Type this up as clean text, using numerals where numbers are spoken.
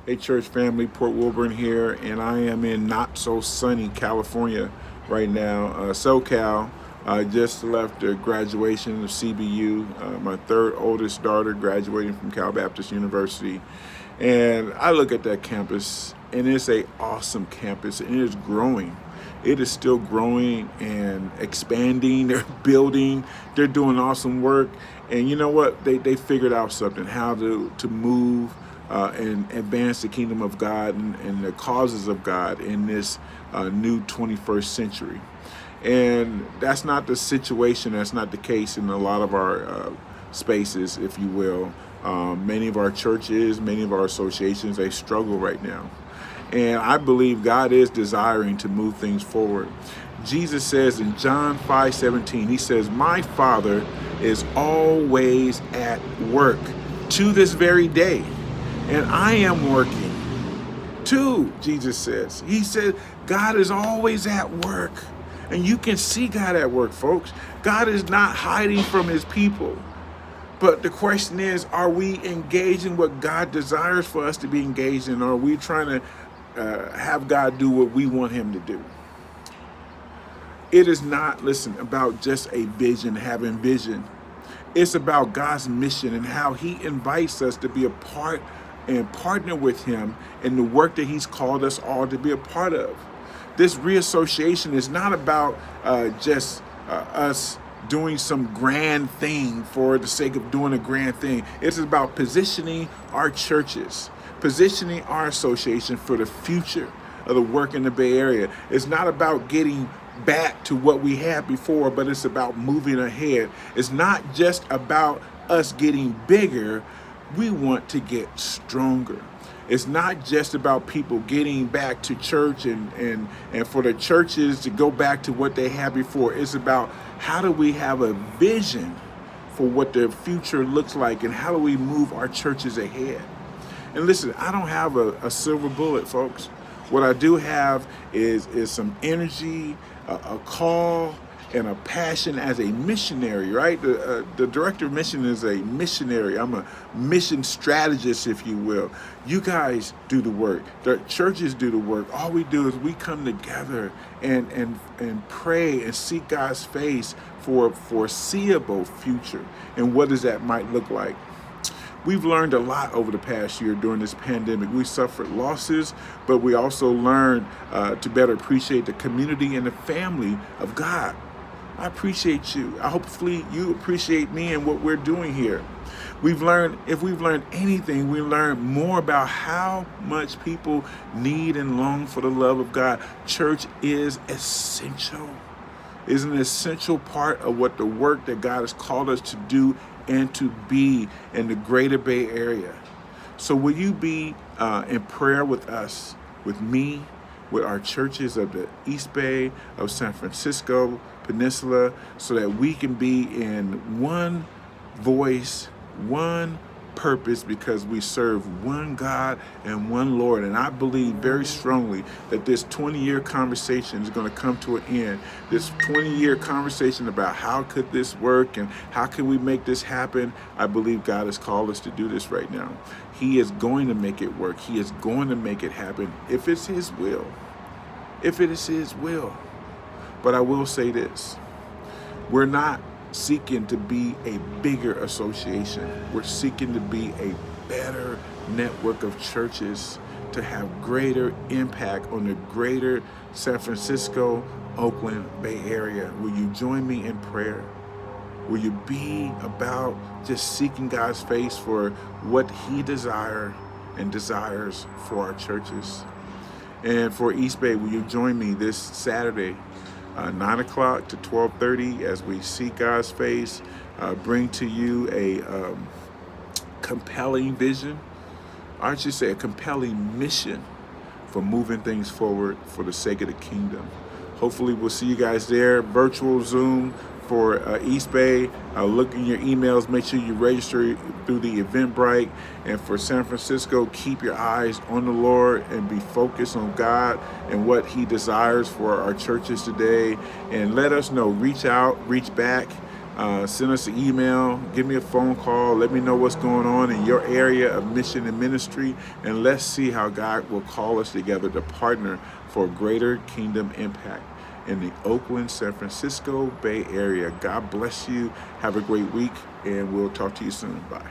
Hey, church family, Port Wilburn here, and I am in not so sunny California right now. SoCal. I just left the graduation of CBU. My third oldest daughter graduating from Cal Baptist University, and I look at that campus, and it's a awesome campus, and it is growing. It is still growing and expanding. They're building. They're doing awesome work, and you know what? They figured out something how to move and advance the kingdom of God and the causes of God in this new 21st century. And that's not the situation, that's not the case in a lot of our spaces, if you will. Many of our churches, many of our associations, they struggle right now. And I believe God is desiring to move things forward. Jesus says in John 5:17, he says, "My Father is always at work to this very day, and I am working too," Jesus says. He said, God is always at work. And you can see God at work, folks. God is not hiding from his people. But the question is, are we engaged in what God desires for us to be engaged in? Or are we trying to have God do what we want him to do? It is not, listen, about just a vision, having vision. It's about God's mission and how he invites us to be a part and partner with him in the work that he's called us all to be a part of. This reassociation is not about just us doing some grand thing for the sake of doing a grand thing. It's about positioning our churches, positioning our association for the future of the work in the Bay Area. It's not about getting back to what we had before, but it's about moving ahead. It's not just about us getting bigger. We want to get stronger. It's not just about people getting back to church and for the churches to go back to what they had before. It's about how do we have a vision for what the future looks like and how do we move our churches ahead. And listen, I don't have a silver bullet, folks. What I do have is some energy, a call, and a passion as a missionary, right? The director of mission is a missionary. I'm a mission strategist, if you will. You guys do the work. The churches do the work. All we do is we come together and pray and seek God's face for a foreseeable future. And what does that might look like? We've learned a lot over the past year during this pandemic. We suffered losses, but we also learned to better appreciate the community and the family of God. I appreciate you. Hopefully you appreciate me and what we're doing here. If we've learned anything, we learned more about how much people need and long for the love of God. Church is essential. Is an essential part of what the work that God has called us to do and to be in the greater Bay Area. So will you be in prayer with us, with me, with our churches of the East Bay, of San Francisco Peninsula, so that we can be in one voice, one purpose, because we serve one God and one Lord. And I believe very strongly that this 20-year conversation is going to come to an end. This 20-year conversation about how could this work and how can we make this happen. I believe God has called us to do this right now. He is going to make it work. He is going to make it happen if it's his will. If it is his will. But I will say this. We're not seeking to be a bigger association. We're seeking to be a better network of churches to have greater impact on the greater San Francisco, Oakland Bay Area. Will you join me in prayer? Will you be about just seeking God's face for what he desires for our churches? And for East Bay, will you join me this Saturday, 9 o'clock to 12:30, as we seek God's face, bring to you a compelling vision, or I should say a compelling mission for moving things forward for the sake of the kingdom. Hopefully we'll see you guys there, virtual Zoom for East Bay. Look in your emails, make sure you register through the Eventbrite. And for San Francisco, keep your eyes on the Lord and be focused on God and what he desires for our churches today. And let us know, reach out, reach back. Send us an email, give me a phone call, let me know what's going on in your area of mission and ministry, and let's see how God will call us together to partner for greater kingdom impact in the Oakland, San Francisco Bay Area. God bless you. Have a great week, and we'll talk to you soon. Bye.